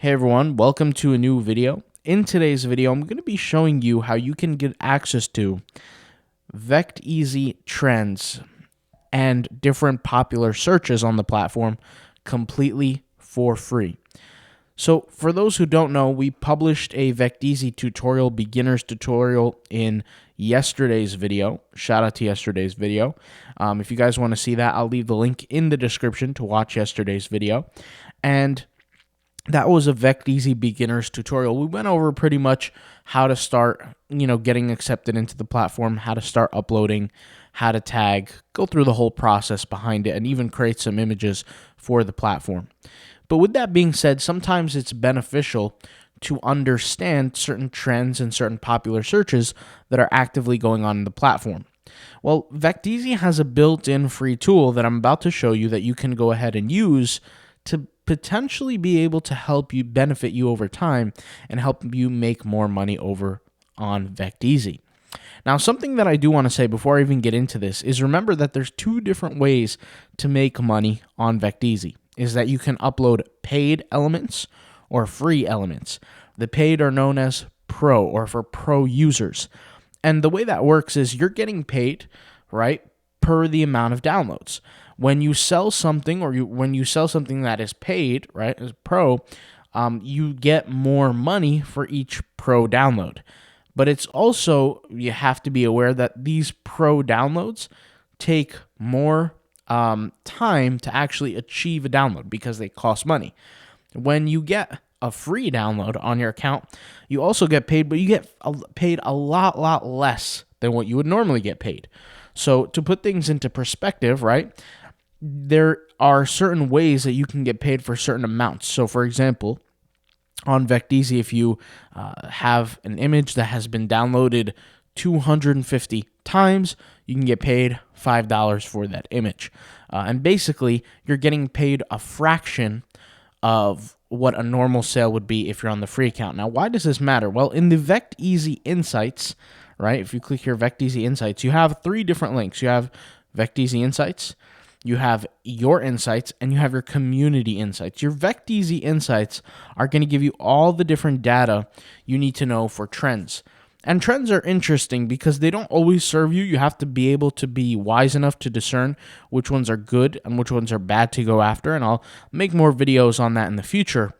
Hey everyone, welcome to a new video. In today's video, I'm going to be showing you how you can get access to Vecteezy Trends and different popular searches on the platform completely for free. So for those who don't know, we published a Vecteezy tutorial, beginner's tutorial in yesterday's video. Shout out to yesterday's video. If you guys want to see that, I'll leave the link in the description to watch yesterday's video. And that was a Vecteezy beginner's tutorial. We went over pretty much how to start, getting accepted into the platform, how to start uploading, how to tag, go through the whole process behind it, and even create some images for the platform. But with that being said, sometimes it's beneficial to understand certain trends and certain popular searches that are actively going on in the platform. Well, Vecteezy has a built-in free tool that I'm about to show you that you can go ahead and use to potentially be able to help you benefit you over time and help you make more money over on Vecteezy. Now, something that I do want to say before I even get into this is remember that there's two different ways to make money on Vecteezy. Is that you can upload paid elements or free elements. The paid are known as pro or for pro users. And the way that works is you're getting paid, right, per the amount of downloads. When you sell something when you sell something that is paid, right, as pro, you get more money for each pro download. But it's also, you have to be aware that these pro downloads take more time to actually achieve a download because they cost money. When you get a free download on your account, you also get paid, but you get paid a lot less than what you would normally get paid. So to put things into perspective, right, there are certain ways that you can get paid for certain amounts. So for example, on Vecteezy, if you have an image that has been downloaded 250 times, you can get paid $5 for that image. And basically, you're getting paid a fraction of what a normal sale would be if you're on the free account. Now, why does this matter? Well, in the Vecteezy Insights, right, if you click here, Vecteezy Insights, you have three different links. You have Vecteezy Insights, you have your insights, and you have your community insights. Your Vecteezy Insights are going to give you all the different data you need to know for trends. And trends are interesting because they don't always serve you. You have to be able to be wise enough to discern which ones are good and which ones are bad to go after. And I'll make more videos on that in the future.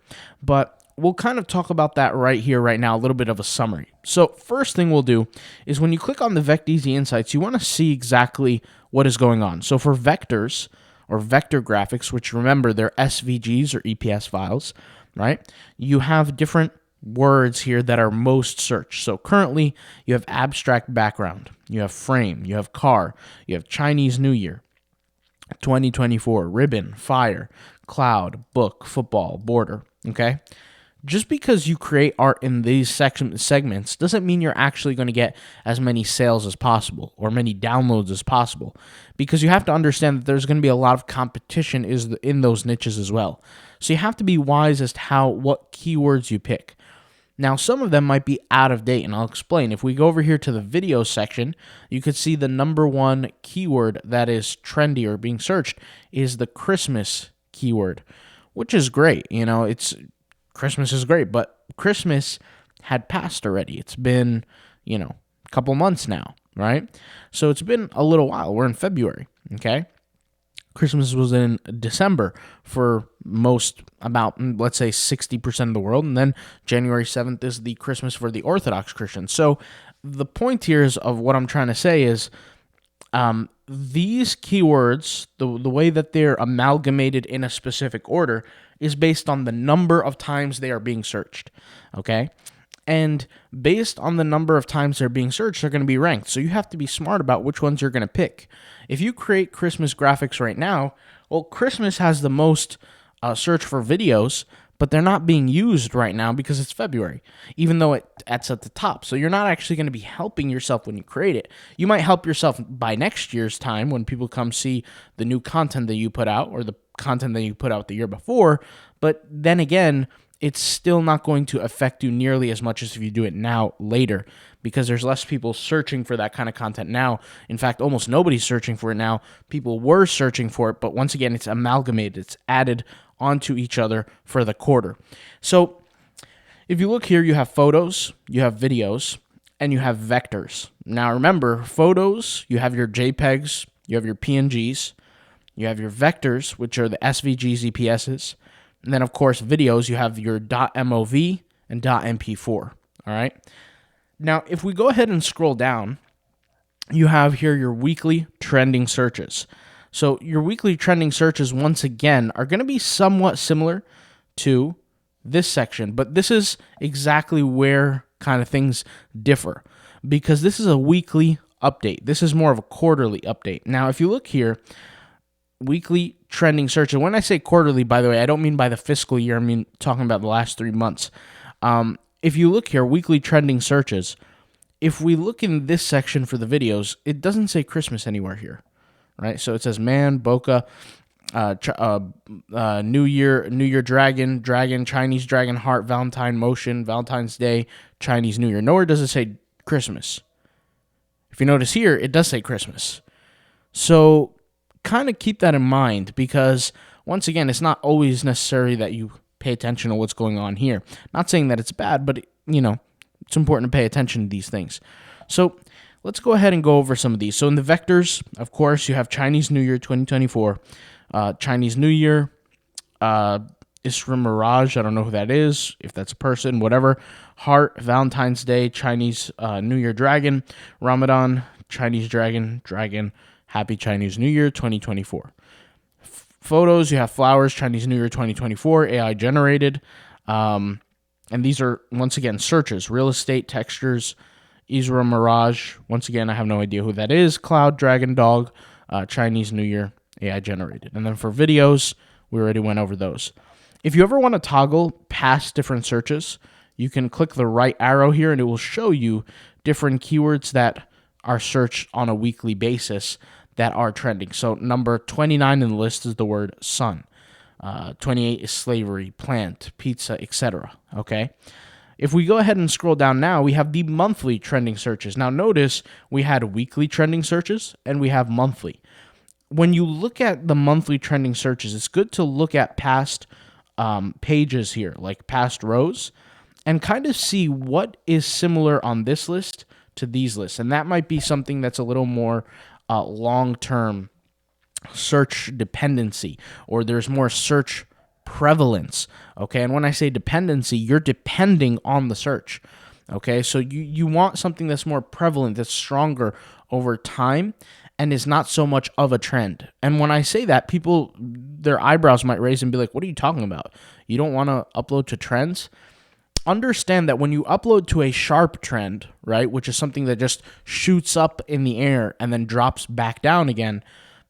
But we'll kind of talk about that right here, right now, a little bit of a summary. So first thing we'll do is when you click on the Vecteezy Insights, you want to see exactly what is going on. So for vectors or vector graphics, which remember they're SVGs or EPS files, right? You have different words here that are most searched. So currently you have abstract background, you have frame, you have car, you have Chinese New Year, 2024, ribbon, fire, cloud, book, football, border, okay? Just because you create art in these segments doesn't mean you're actually going to get as many sales as possible or many downloads as possible, because you have to understand that there's going to be a lot of competition in those niches as well. So you have to be wise as to what keywords you pick. Now, some of them might be out of date, and I'll explain. If we go over here to the video section, you could see the number one keyword that is trendy or being searched is the Christmas keyword, which is great. Christmas is great, but Christmas had passed already. It's been, a couple months now, right? So it's been a little while. We're in February, okay? Christmas was in December for about, let's say, 60% of the world. And then January 7th is the Christmas for the Orthodox Christians. So the point here is of what I'm trying to say is these keywords, the way that they're amalgamated in a specific order is based on the number of times they are being searched, okay? And based on the number of times they're being searched, they're going to be ranked. So you have to be smart about which ones you're going to pick. If you create Christmas graphics right now, well, Christmas has the most search for videos, but they're not being used right now because it's February, even though it's at the top. So you're not actually going to be helping yourself when you create it. You might help yourself by next year's time when people come see the new content that you put out or the content that you put out the year before. But then again, it's still not going to affect you nearly as much as if you do it now later, because there's less people searching for that kind of content now. In fact, almost nobody's searching for it now. People were searching for it, but once again, it's amalgamated. It's added onto each other for the quarter. So if you look here, you have photos, you have videos, and you have vectors. Now remember, photos, you have your JPEGs, you have your PNGs, you have your vectors, which are the SVGs, EPSs, and then of course videos, you have your .mov and .mp4. All right. Now, if we go ahead and scroll down, you have here your weekly trending searches. So your weekly trending searches, once again, are going to be somewhat similar to this section, but this is exactly where kind of things differ, because this is a weekly update. This is more of a quarterly update. Now, if you look here, weekly trending search, and when I say quarterly, by the way, I don't mean by the fiscal year. I mean talking about the last 3 months. If you look here, weekly trending searches, if we look in this section for the videos, it doesn't say Christmas anywhere here, right? So it says man, bokeh, New Year, dragon, Chinese dragon, heart, Valentine, motion, Valentine's Day, Chinese New Year. Nowhere does it say Christmas. If you notice here, it does say Christmas. So kind of keep that in mind, because once again, it's not always necessary that you pay attention to what's going on here. Not saying that it's bad, but it's important to pay attention to these things. So let's go ahead and go over some of these. So in the vectors, of course, you have Chinese New Year 2024, Chinese New Year, Isra Mirage, I don't know who that is, if that's a person, whatever. Heart, Valentine's Day, Chinese New Year Dragon, Ramadan, Chinese Dragon, Happy Chinese New Year 2024. Photos, you have flowers, Chinese New Year 2024, AI generated. And these are, once again, searches, real estate, textures, Isra Mirage. Once again, I have no idea who that is. Cloud, Dragon, Dog, Chinese New Year, AI generated. And then for videos, we already went over those. If you ever want to toggle past different searches, you can click the right arrow here and it will show you different keywords that are searched on a weekly basis that are trending. So number 29 in the list is the word sun. 28 is slavery, plant, pizza, etc. Okay. If we go ahead and scroll down now, we have the monthly trending searches. Now notice we had weekly trending searches and we have monthly. When you look at the monthly trending searches, it's good to look at past pages here, like past rows, and kind of see what is similar on this list to these lists. And that might be something that's a little more long-term search dependency, or there's more search prevalence. Okay, and when I say dependency, you're depending on the search. Okay, so you want something that's more prevalent, that's stronger over time, and is not so much of a trend. And when I say that, people, their eyebrows might raise and be like, what are you talking about? You don't want to upload to trends? Understand that when you upload to a sharp trend, right, which is something that just shoots up in the air and then drops back down again,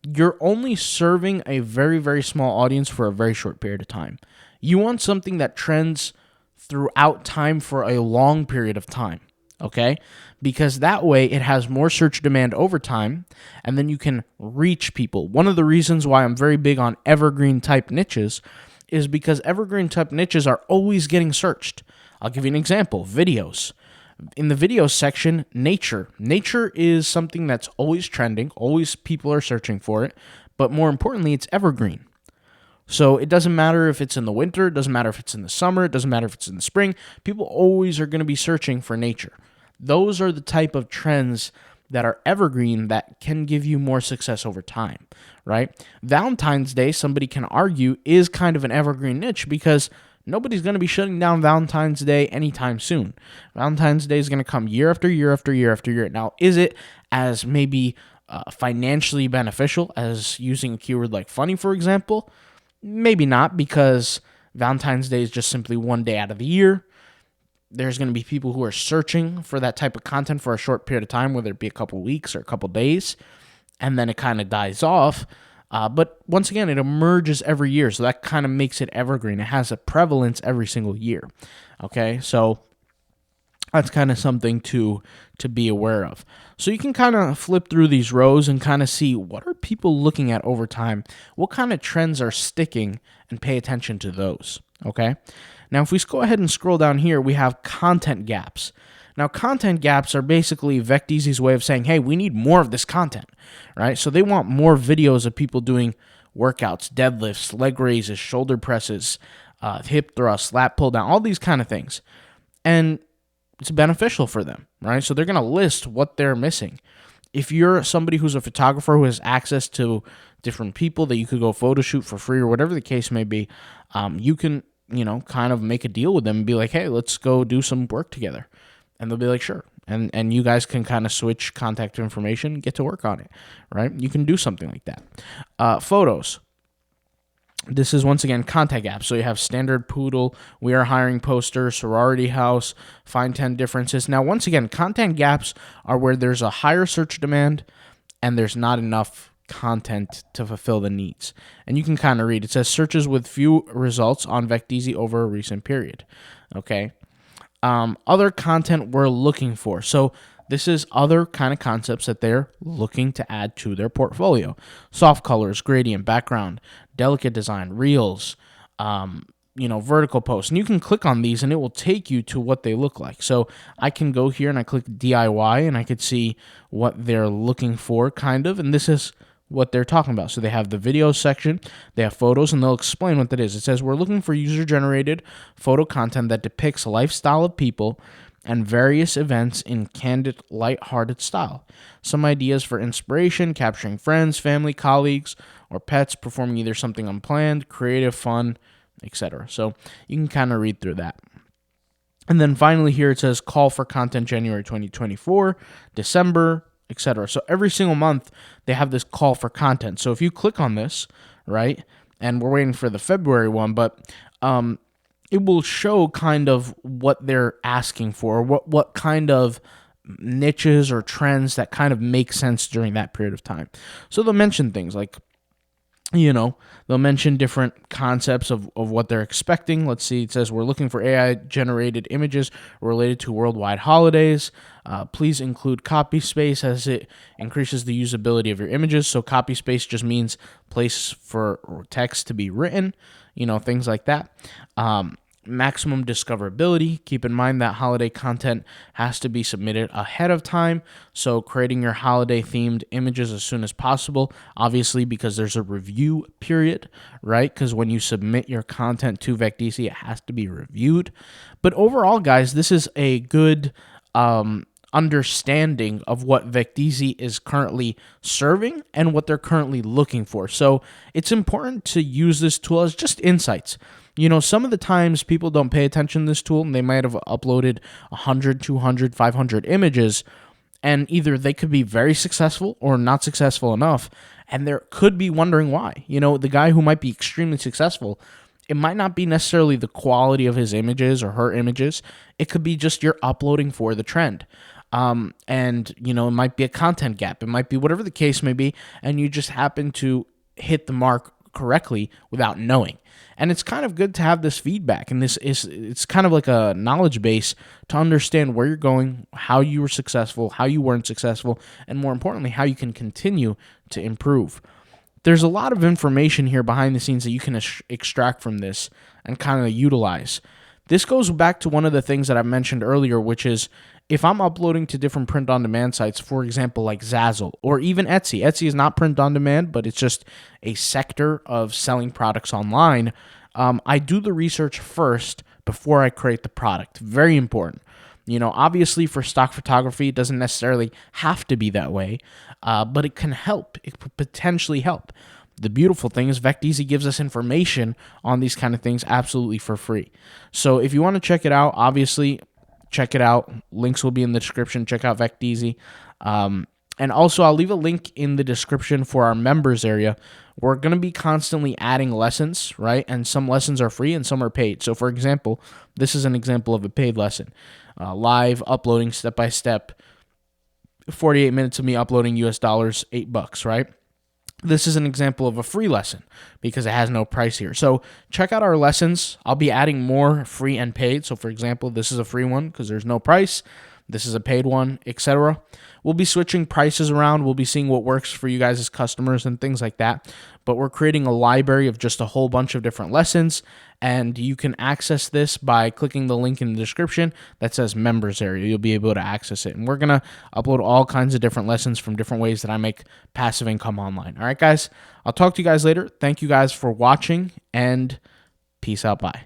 you're only serving a very, very small audience for a very short period of time. You want something that trends throughout time for a long period of time, okay? Because that way it has more search demand over time, and then you can reach people. One of the reasons why I'm very big on evergreen type niches is because evergreen type niches are always getting searched. I'll give you an example, videos. In the video section, nature. Nature is something that's always trending, always people are searching for it, but more importantly, it's evergreen. So it doesn't matter if it's in the winter, it doesn't matter if it's in the summer, it doesn't matter if it's in the spring, people always are going to be searching for nature. Those are the type of trends that are evergreen that can give you more success over time, right? Valentine's Day, somebody can argue, is kind of an evergreen niche because nobody's going to be shutting down Valentine's Day anytime soon. Valentine's Day is going to come year after year after year after year. Now, is it as maybe financially beneficial as using a keyword like funny, for example? Maybe not, because Valentine's Day is just simply one day out of the year. There's going to be people who are searching for that type of content for a short period of time, whether it be a couple weeks or a couple days, and then it kind of dies off. But once again, it emerges every year, so that kind of makes it evergreen. It has a prevalence every single year. Okay, so that's kind of something to be aware of. So you can kind of flip through these rows and kind of see what are people looking at over time, what kind of trends are sticking, and pay attention to those. Okay, now if we go ahead and scroll down here, we have content gaps. Now, content gaps are basically Vecteezy's way of saying, hey, we need more of this content, right? So they want more videos of people doing workouts, deadlifts, leg raises, shoulder presses, hip thrusts, lat pull down, all these kind of things. And it's beneficial for them, right? So they're going to list what they're missing. If you're somebody who's a photographer who has access to different people that you could go photo shoot for free or whatever the case may be, you can, kind of make a deal with them and be like, hey, let's go do some work together. And they'll be like, sure. And you guys can kind of switch contact information, get to work on it, right? You can do something like that. Photos. This is, once again, contact apps. So you have Standard Poodle, We Are Hiring Poster, Sorority House, Find 10 Differences. Now, once again, content gaps are where there's a higher search demand and there's not enough content to fulfill the needs. And you can kind of read. It says searches with few results on Vecteezy over a recent period. Okay. Other content we're looking for. So this is other kind of concepts that they're looking to add to their portfolio. Soft colors, gradient, background, delicate design, reels, vertical posts. And you can click on these and it will take you to what they look like. So I can go here and I click DIY and I could see what they're looking for, kind of. And this is what they're talking about. So they have the video section, they have photos, and they'll explain what that is. It says, we're looking for user-generated photo content that depicts lifestyle of people and various events in candid, light-hearted style. Some ideas for inspiration: capturing friends, family, colleagues, or pets, performing either something unplanned, creative, fun, etc. So you can kind of read through that. And then finally here it says call for content January 2024, December, etc. So every single month they have this call for content. So if you click on this, right, and we're waiting for the February one, but it will show kind of what they're asking for, what kind of niches or trends that kind of make sense during that period of time. So they'll mention things like, they'll mention different concepts of what they're expecting. Let's see, it says we're looking for AI-generated images related to worldwide holidays. Please include copy space as it increases the usability of your images. So copy space just means place for text to be written, things like that. Maximum discoverability. Keep in mind that holiday content has to be submitted ahead of time, so creating your holiday themed images as soon as possible, obviously because there's a review period, right? Because when you submit your content to Vecteezy, it has to be reviewed. But overall, guys, this is a good understanding of what Vecteezy is currently serving and what they're currently looking for. So it's important to use this tool as just insights. Some of the times people don't pay attention to this tool and they might have uploaded 100, 200, 500 images, and either they could be very successful or not successful enough, and they could be wondering why. The guy who might be extremely successful, it might not be necessarily the quality of his images or her images. It could be just you're uploading for the trend. It might be a content gap. It might be whatever the case may be, and you just happen to hit the mark correctly without knowing. And it's kind of good to have this feedback, and it's kind of like a knowledge base to understand where you're going, how you were successful, how you weren't successful, and more importantly, how you can continue to improve. There's a lot of information here behind the scenes that you can extract from this and kind of utilize. This goes back to one of the things that I mentioned earlier, which is if I'm uploading to different print-on-demand sites, for example, like Zazzle or even Etsy. Etsy is not print-on-demand, but it's just a sector of selling products online. I do the research first before I create the product. Very important. Obviously for stock photography, it doesn't necessarily have to be that way, but it can help. It could potentially help. The beautiful thing is Vecteezy gives us information on these kind of things absolutely for free. So if you want to check it out, obviously check it out. Links will be in the description. Check out Vecteezy. And also I'll leave a link in the description for our members area. We're going to be constantly adding lessons, right? And some lessons are free and some are paid. So for example, this is an example of a paid lesson. Live uploading step-by-step, 48 minutes of me uploading US dollars, $8, right? This is an example of a free lesson because it has no price here. So check out our lessons. I'll be adding more free and paid. So for example, this is a free one because there's no price. This is a paid one, etc. We'll be switching prices around. We'll be seeing what works for you guys as customers and things like that. But we're creating a library of just a whole bunch of different lessons, and you can access this by clicking the link in the description that says members area. You'll be able to access it. And we're going to upload all kinds of different lessons from different ways that I make passive income online. All right, guys, I'll talk to you guys later. Thank you guys for watching, and peace out. Bye.